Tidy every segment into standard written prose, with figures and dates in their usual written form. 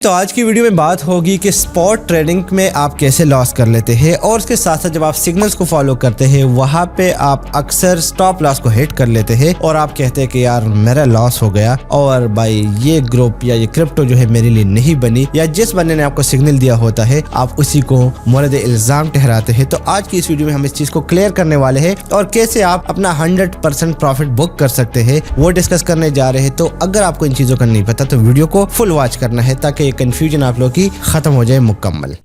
तो आज की वीडियो में बात होगी कि स्पॉट ट्रेडिंग में आप कैसे लॉस कर लेते हैं और उसके साथ साथ जब आप सिग्नल्स को फॉलो करते हैं वहां पे आप अक्सर स्टॉप लॉस को हिट कर लेते हैं और आप कहते हैं कि यार मेरा लॉस हो गया और भाई ये ग्रुप या ये क्रिप्टो जो है मेरे लिए नहीं बनी, या जिस बंदे ने आपको सिग्नल दिया होता है आप उसी को मोरद इल्जाम ठहराते हैं। तो आज की इस वीडियो में हम इस चीज को क्लियर करने वाले हैं और कैसे आप अपना 100% प्रॉफिट बुक कर सकते हैं वो डिस्कस करने जा रहे हैं। तो अगर आपको इन चीजों का नहीं पता तो वीडियो को फुल वॉच करना है ताकि कंफ्यूजन आप लोगों की खत्म हो जाए मुकम्मल।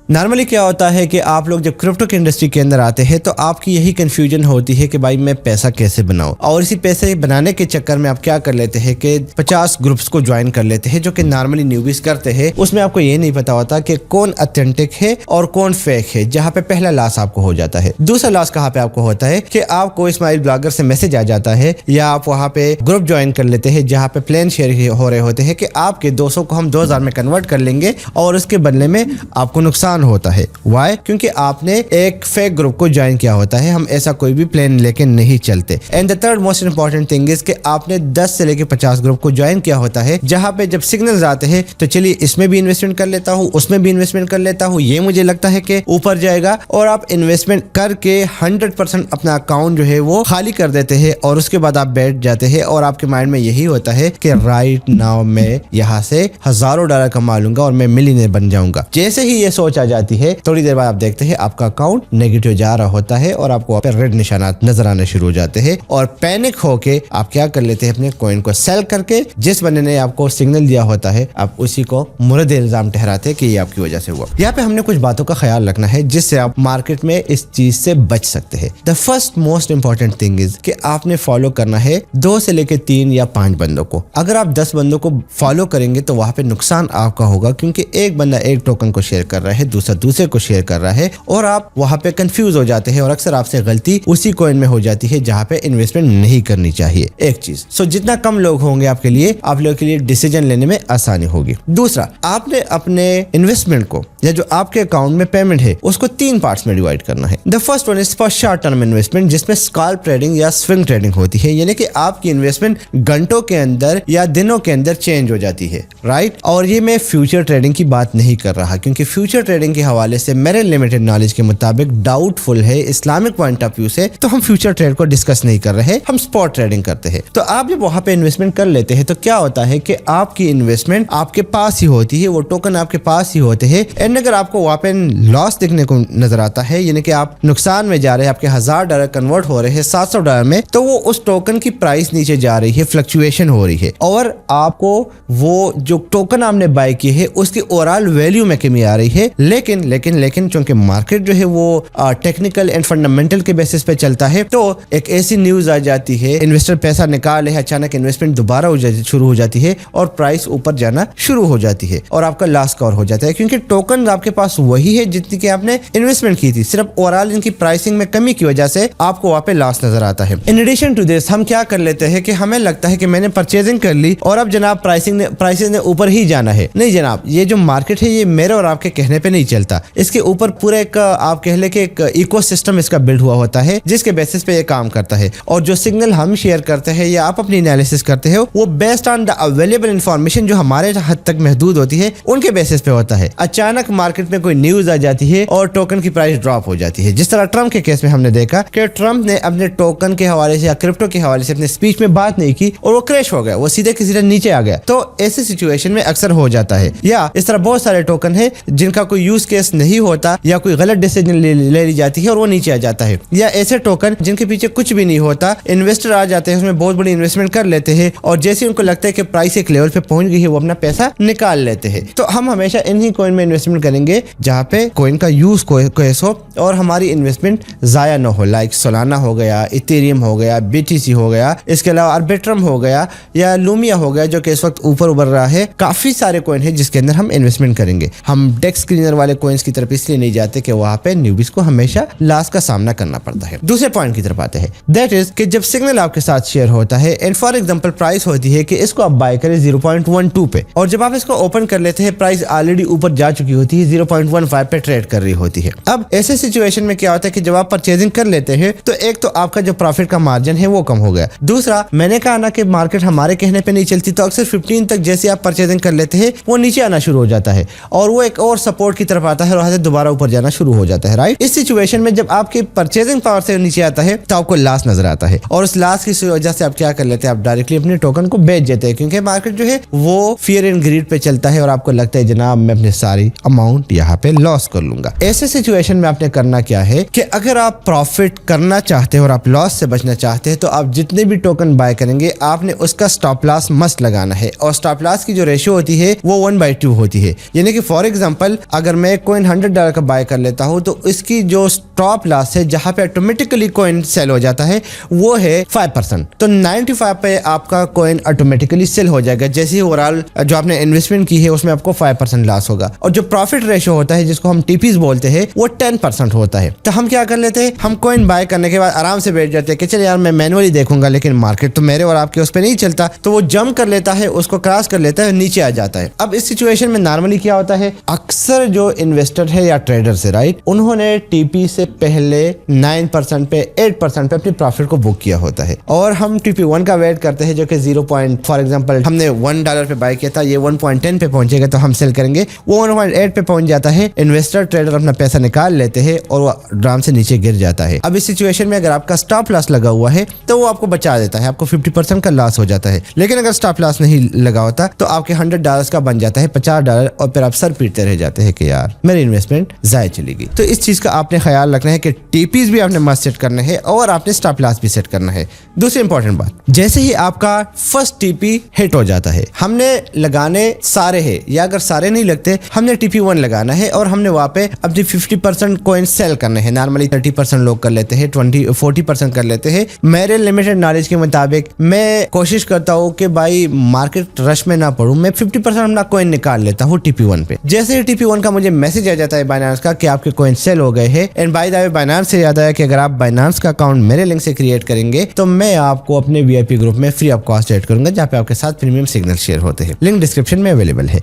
नॉर्मली क्या होता है कि आप लोग जब क्रिप्टो की इंडस्ट्री के अंदर आते हैं तो आपकी यही कंफ्यूजन होती है कि भाई मैं पैसा कैसे बनाऊं, और इसी पैसे बनाने के चक्कर में आप क्या कर लेते हैं कि 50 ग्रुप्स को ज्वाइन कर लेते हैं जो कि नॉर्मली न्यूबीज करते हैं। उसमें आपको ये नहीं पता होता कि कौन ऑथेंटिक है और कौन फेक है, जहां पे पहला लॉस आपको हो जाता है। दूसरा लॉस कहां पे आपको होता है कि आपको इस्माइल ब्लॉगर से मैसेज आ जाता है या आप वहां पे ग्रुप ज्वाइन कर लेते हैं जहां पे प्लान शेयर हो रहे होते हैं कि आपके 200 को हम 2000 में कन्वर्ट कर लेंगे और उसके बदले में आपको नुकसान होता है। वाई? क्योंकि आपने एक फेक ग्रुप को ज्वाइन किया होता है। हम ऐसा कोई भी प्लान लेके नहीं चलते। And the third most important thing is कि आपने 10 से लेके 50 ग्रुप को ज्वाइन किया होता है जहां पे जब सिग्नल्स आते हैं तो चलिए इसमें भी इन्वेस्टमेंट कर लेता हूं, उसमें भी इन्वेस्टमेंट कर लेता हूं, ये मुझे लगता है कि ऊपर जाएगा, और आप इन्वेस्टमेंट करके 100% अपना अकाउंट जो है वो खाली कर देते हैं और उसके बाद आप बैठ जाते हैं और आपके माइंड में यही होता है कि राइट नाउ मैं यहाँ से हजारों डॉलर कमा लूंगा और मैं मिलियनेयर बन जाऊंगा। जैसे ही ये सोच आ जाती है थोड़ी देर बाद आप देखते हैं आपका अकाउंट नेगेटिव जा रहा होता है और आपको वहाँ पे रेड निशानात नजर आने शुरू हो जाते हैं और पैनिक होके आप क्या कर लेते हैं, अपने कॉइन को सेल करके जिस बंदे ने आपको सिग्नल दिया होता है आप उसी को मुर्द इल्जाम ठहराते हैं कि ये आपकी वजह से हुआ। यहाँ पे हमने कुछ बातों का ख्याल रखना है जिससे आप मार्केट में इस चीज से बच सकते हैं। The first most important thing is कि आपने फॉलो करना है 2 से लेके 3 या 5 बंदों को। अगर आप 10 बंदों को फॉलो करेंगे तो वहां पे नुकसान आपका होगा क्योंकि एक बंदा एक टोकन को शेयर कर रहा है, दूसरा दूसरे को शेयर कर रहा है और आप वहां पे कंफ्यूज हो जाते हैं और अक्सर आपसे गलती उसी कॉइन में हो जाती है जहां पे इन्वेस्टमेंट नहीं करनी चाहिए। एक चीज, सो जितना कम लोग होंगे आपके लिए, आप लोगों के लिए डिसीजन लेने में आसानी होगी। दूसरा, आपने अपने इन्वेस्टमेंट को या जो आपके अकाउंट में पेमेंट है उसको 3 पार्ट्स में डिवाइड करना है। The first one is for short term investment जिसमें स्कैल्प ट्रेडिंग या स्विंग ट्रेडिंग होती है, यानी कि आपकी इन्वेस्टमेंट घंटों के अंदर या दिनों के अंदर चेंज हो जाती है, राइट। और ये मैं फ्यूचर ट्रेडिंग की बात नहीं कर रहा क्योंकि फ्यूचर ट्रेडिंग के हवाले से मेरे लिमिटेड नॉलेज के मुताबिक डाउटफुल है इस्लामिक पॉइंट ऑफ व्यू से, तो हम फ्यूचर ट्रेड को डिस्कस नहीं कर रहे, हम स्पॉट ट्रेडिंग करते हैं। तो आप जब वहां पे इन्वेस्टमेंट कर लेते हैं तो क्या होता है कि आपकी इन्वेस्टमेंट आपके पास ही होती है, वो टोकन आपके पास ही होते हैं। एंड अगर आपको वहां पे लॉस देखने को नजर आता है, यानी कि आप नुकसान में जा रहे हैं, आपके $1000 कन्वर्ट हो रहे हैं $700 में, तो वो उस टोकन की प्राइस नीचे जा रही है, फ्लक्चुएशन हो रही है और आपको वो जो टोकन आपने बाय की है उसकी ओवरऑल वैल्यू में कमी आ रही है। लेकिन चूंकि मार्केट जो है वो टेक्निकल एंड फंडामेंटल के बेसिस पे चलता है, तो एक ऐसी न्यूज आ जाती है, इन्वेस्टर पैसा निकाले, अचानक इन्वेस्टमेंट दोबारा शुरू हो जाती है और प्राइस ऊपर जाना शुरू हो जाती है और आपका लॉस कवर हो जाता है क्योंकि टोकन आपके पास वही है जितनी की आपने इन्वेस्टमेंट की थी, सिर्फ ओवरऑल इनकी प्राइसिंग में कमी की वजह से आपको वहां पे लॉस नजर आता है। इन एडिशन टू दिस हम क्या कर लेते हैं कि हमें लगता है कि मैंने परचेजिंग कर ली और अब जनाब प्राइसिंग ने ऊपर ही जाना है। नहीं जनाब, ये जो मार्केट है ये मेरे और आपके कहने पे नहीं चलता, इसके ऊपर पूरे एक आप कह ले कि एक इकोसिस्टम इसका बिल्ड हुआ होता है जिसके बेसिस पे ये काम करता है और जो सिग्नल हम शेयर करते हैं या आप अपनी एनालिसिस करते हो वो based on the available information जो हमारे हद तक महदूद होती है उनके बेसिस पे होता है। अचानक मार्केट में कोई न्यूज आ जाती है और टोकन की प्राइस ड्रॉप हो जाती है, जिस तरह ट्रम्प के केस में हमने देखा कि ट्रम्प ने अपने टोकन के हवाले से या क्रिप्टो के हवाले से अपने स्पीच में बात नहीं की और वो क्रैश हो गया, वो सीधे किसी नीचे आ गया। तो ऐसी सिचुएशन में अक्सर हो जाता है, या इस तरह बहुत सारे टोकन है जिनका कोई यूज केस नहीं होता या कोई गलत डिसीजन ले ली जाती है और वो नीचे आ जाता है, या ऐसे टोकन जिनके पीछे कुछ भी नहीं होता, इन्वेस्टर आ जाते हैं उसमें बहुत बड़ी इन्वेस्टमेंट कर लेते हैं और जैसे उनको लगता है कि प्राइस एक लेवल पे पहुंच गई है वो अपना पैसा निकाल लेते हैं। तो हम हमेशा इन्हीं कॉइन में इन्वेस्टमेंट करेंगे जहां पे कॉइन का यूज केस हो और हमारी इन्वेस्टमेंट जाया न हो, लाइक सोलाना हो गया, इथेरियम हो गया, BTC हो गया, इसके अलावा आर्बिट्रम हो गया या लूमिया हो गया जो कि इस वक्त ऊपर उभर रहा है। काफी सारे कॉइन है जिसके अंदर हम इन्वेस्टमेंट करेंगे। हम डेक्स स्क्रीनर वाले कॉइन्स की तरफ इसलिए नहीं जाते कि वहां पे न्यूबीज को हमेशा लॉस का सामना करना पड़ता है। दूसरे पॉइंट की तरफ आते हैं, दैट इज कि जब सिग्नल आपके साथ शेयर होता है एंड फॉर एग्जांपल प्राइस होती है कि इसको आप बाय करें 0.12 पे और जब आप इसको ओपन कर लेते हैं प्राइस ऑलरेडी ऊपर जा चुकी होती होती है 0.15 पे ट्रेड कर रही होती है। अब ऐसे सिचुएशन में क्या होता है कि जब आप परचेजिंग कर लेते हैं तो एक तो आपका जो प्रॉफिट का मार्जिन है वो कम हो गया। दूसरा, मैंने कहा ना कि मार्केट हमारे कहने पे नहीं चलती, तो अक्सर 15 तक जैसे आप परचेजिंग कर लेते हैं वो नीचे आना शुरू हो जाता है और वो एक और सपोर्ट की तरफ आता है और वहां से दोबारा ऊपर जाना शुरू हो जाता है, राइट। इस सिचुएशन में जब आपकी परचेजिंग पावर से नीचे आता है तो आपको लॉस नजर आता है और उस लॉस की वजह से आप क्या कर लेते हैं, आप डायरेक्टली अपने टोकन को बेच देते हैं, क्योंकि मार्केट जो है वो फियर एंड ग्रीड पे चलता है और आपको लगता है जनाब मैं अपनी सारी अमाउंट यहाँ पे लॉस कर लूंगा। ऐसे सिचुएशन में आपने करना क्या है कि अगर आप प्रॉफिट करना चाहते हैं और आप लॉस से बचना चाहते हैं तो आप जितने भी टोकन बाय करेंगे आपने उसका स्टॉप लॉस मस्ट लगाना है और स्टॉप लॉस की जो रेशियो होती है वो 1/2 होती है। यानी कि फॉर एग्जांपल अगर मैं कोइन $100 का बाय कर लेता हूं तो इसकी जो स्टॉप लॉस है जहां पे ऑटोमेटिकली कोइन सेल हो जाता है वो है 5%। तो 95 पे आपका कोइन ऑटोमेटिकली सेल हो जाएगा। जैसे ही ओवरऑल जो आपने इन्वेस्टमेंट की है उसमें आपको 5% लॉस होगा और जो प्रॉफिट रेशियो होता है जिसको हम टीपीज बोलते हैं वो 10% होता है। तो हम क्या कर लेते हैं, हम कोइन बाय करने के बाद आराम से बैठ जाते हैं कि चल यार मैं मैनुअली देखूंगा, लेकिन मार्केट तो मेरे और आपके उस पर नहीं चलता, तो वो जंप कर लेता है, उसको क्रॉस कर लेता है, नीचे आ जाता है। अब इस सिचुएशन में नॉर्मली क्या होता है, अक्सर जो इन्वेस्टर है या ट्रेडर है, राइट, उन्होंने टीपी से पहले 9% पे 8% पे अपनी प्रॉफिट को बुक किया होता है और हम TP1 का वेट करते हैं जो कि 0. फॉर एग्जांपल हमने $1 पे बाय किया था, ये 1.10 पे पहुंचेगा तो हम सेल करेंगे, वो 1.8 पे पहुंच जाता है, इन्वेस्टर ट्रेडर अपना पैसा निकाल लेते हैं और वो आराम से नीचे गिर जाता है। अब इस सिचुएशन में अगर आपका स्टॉप लॉस लगा हुआ है तो वो आपको बचा देता है, आपको 50% का लॉस हो जाता है। लेकिन अगर स्टॉप लॉस नहीं लगा होता तो आपके $100 का बन जाता है $50 और फिर आप सर पीटते रह जाते हैं कि यार मेरी इन्वेस्टमेंट जाया चली गई। तो इस चीज का आपने ख्याल रखना है कि टीपीज भी आपने मस्ट सेट करना है और आपने स्टॉप लॉस भी सेट करना है। दूसरी इंपॉर्टेंट बात, जैसे ही आपका फर्स्ट टीपी हिट हो जाता है, हमने लगाने सारे हैं या अगर सारे नहीं लगते हमने TP1 लगाना है और हमने वहां पे अपनी 50% कॉइन सेल करने हैं। नॉर्मली 30% लोग कर लेते हैं, 40% कर लेते हैं। मेरे लिमिटेड नॉलेज के मुताबिक मैं कोशिश करता हूँ कि भाई मार्केट रश में ना पड़ूं, मैं 50% अपना कॉइन निकाल लेता हूँ TP1 पे। जैसे ही TP1 का मुझे मैसेज आ जाता है बाइनेंस का कि आपके कॉइन सेल हो गए हैं, and by the way Binance से याद आया कि अगर आप बाइनेंस का अकाउंट मेरे लिंक से क्रिएट करेंगे तो मैं आपको अपने VIP ग्रुप में फ्री ऑफ कॉस्ट ऐड करूंगा जहाँ पे आपके साथ प्रीमियम सिग्नल शेयर होते हैं। लिंक डिस्क्रिप्शन में अवेलेबल है।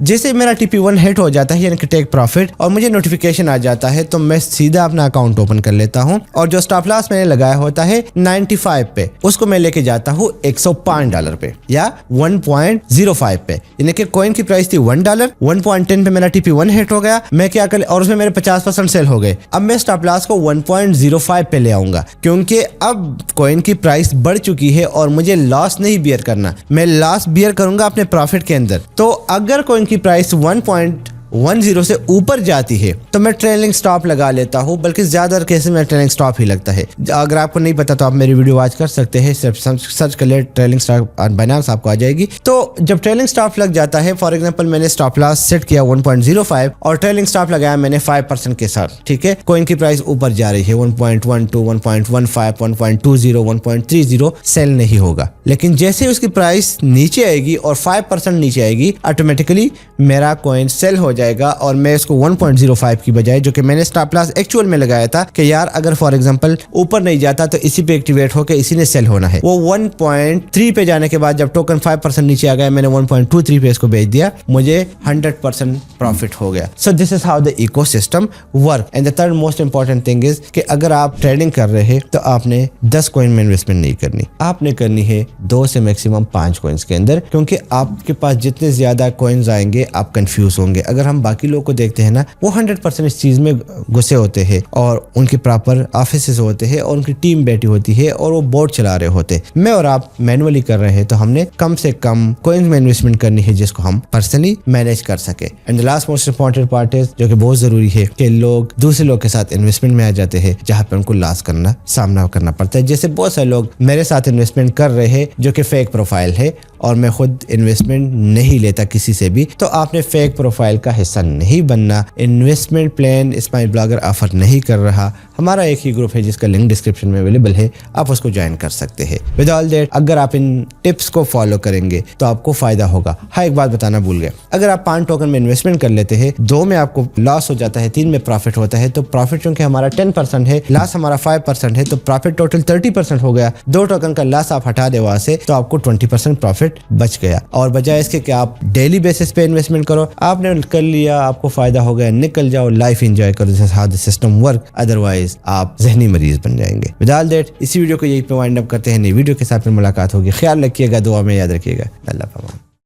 जैसे मेरा TP1 हिट हो जाता है यानी कि टेक प्रॉफिट और मुझे नोटिफिकेशन आ जाता है तो मैं सीधा अपना अकाउंट ओपन कर लेता हूँ और जो स्टॉप लॉस मैंने लगाया होता है 95 पे, उसको मैं लेके जाता हूँ $105 पे या 1.05 पे। यानी कि कॉइन की प्राइस थी $1, 1.10 पे मेरा TP1 हिट हो गया, मैं क्या कर और उसमें मेरे 50% सेल हो गए। अब मैं स्टॉप लॉस को 1.05 पे ले आऊंगा क्योंकि अब कॉइन की प्राइस बढ़ चुकी है और मुझे लॉस नहीं बियर करना, मैं लॉस बियर करूंगा अपने प्रॉफिट के अंदर। तो अगर कॉइन की प्राइस 1.10 से ऊपर जाती है तो मैं ट्रेलिंग स्टॉप लगा लेता हूं, बल्कि ज्यादा केसेस में ट्रेलिंग स्टॉप ही लगता है। अगर आपको नहीं पता तो आप मेरी वीडियो वॉच कर सकते हैं, सिर्फ सर्च कर ले ट्रेलिंग स्टॉप बाइनेंस आपको आ जाएगी। तो जब ट्रेलिंग स्टॉप लग जाता है, फॉर एग्जांपल मैंने स्टॉप लॉस सेट किया 1.05 और ट्रेलिंग स्टॉप लगाया मैंने 5% के साथ, ठीक है, कॉइन की प्राइस ऊपर जा रही है 1.12, 1.15, 1.20, 1.30, सेल नहीं होगा। लेकिन जैसे उसकी प्राइस नीचे आएगी और 5% नीचे आएगी, ऑटोमेटिकली मेरा कॉइन सेल हो जाएगा और मैं इसको 1.05 की बजाय जो कि मैंने स्टॉप लॉस एक्चुअल में लगाया था कि यार अगर फॉर एग्जांपल ऊपर नहीं जाता तो इसी पे एक्टिवेट होकर इसी ने सेल होना है, वो 1.3 पे जाने के बाद जब टोकन 5% नीचे आ गया मैंने 1.23 पे इसको बेच दिया, मुझे 100% प्रॉफिट हो गया। So this is how the ecosystem work. And the third most important thing is कि अगर आप ट्रेडिंग कर रहे हैं तो आपने 10 कॉइन में इन्वेस्टमेंट नहीं करनी, आपने करनी है 2 से मैक्सिमम 5 कॉइन्स के अंदर, क्योंकि आपके पास जितने ज्यादा कॉइन्स आएंगे आप कंफ्यूज होंगे। अगर हम बाकी लोग को देखते हैं ना, वो 100% इस चीज में घुसे होते हैं और उनके प्रॉपर ऑफिस होते हैं और उनकी टीम बैठी होती है और वो बोर्ड चला रहे होते हैं। मैं और आप मैनुअली कर रहे हैं तो हमने कम से कम कॉइन्स में इन्वेस्टमेंट करनी है जिसको हम पर्सनली मैनेज कर सके। And the last most important part is जो कि बहुत जरूरी है कि लोग दूसरे लोग के साथ इन्वेस्टमेंट में आ जाते हैं जहां पे उनको लॉस करना सामना करना पड़ता है। जैसे बहुत सारे लोग मेरे साथ इन्वेस्टमेंट कर रहे हैं जो कि फेक प्रोफाइल है और मैं खुद इन्वेस्टमेंट नहीं लेता किसी से भी, तो आपने फेक प्रोफाइल का हिस्सा नहीं बनना। Investment plan smile blogger offer नहीं कर रहा, हमारा एक ही ग्रुप है जिसका लिंक डिस्क्रिप्शन में अवेलेबल है, आप उसको ज्वाइन कर सकते हैं। विद ऑल दैट, अगर आप इन टिप्स को फॉलो करेंगे तो आपको फायदा होगा। हाँ, एक बात बताना भूल गया, अगर आप 5 टोकन में इन्वेस्टमेंट कर लेते हैं, 2 में आपको लॉस हो जाता है, 3 में प्रॉफिट होता है, तो प्रॉफिट चूंकि हमारा 10% है, लॉस हमारा 5% है, तो प्रॉफिट टोटल 30% हो गया। 2 टोकन का लॉस आप हटा दे वहां से तो आपको 20% प्रॉफिट प्रॉफिट बच गया। और बजाय इसके कि आप डेली बेसिस पे इन्वेस्टमेंट करो, आपने कर लिया, आपको फायदा हो गया, निकल जाओ, लाइफ एंजॉय करो। This is how the system work, otherwise आप जहनी मरीज बन जाएंगे। विदाउट दैट इसी वीडियो को यहीं पे वाइंड अप करते हैं। नई वीडियो के साथ फिर मुलाकात होगी। ख्याल रखिएगा, दुआ में याद रखिएगा। अल्लाह पाक।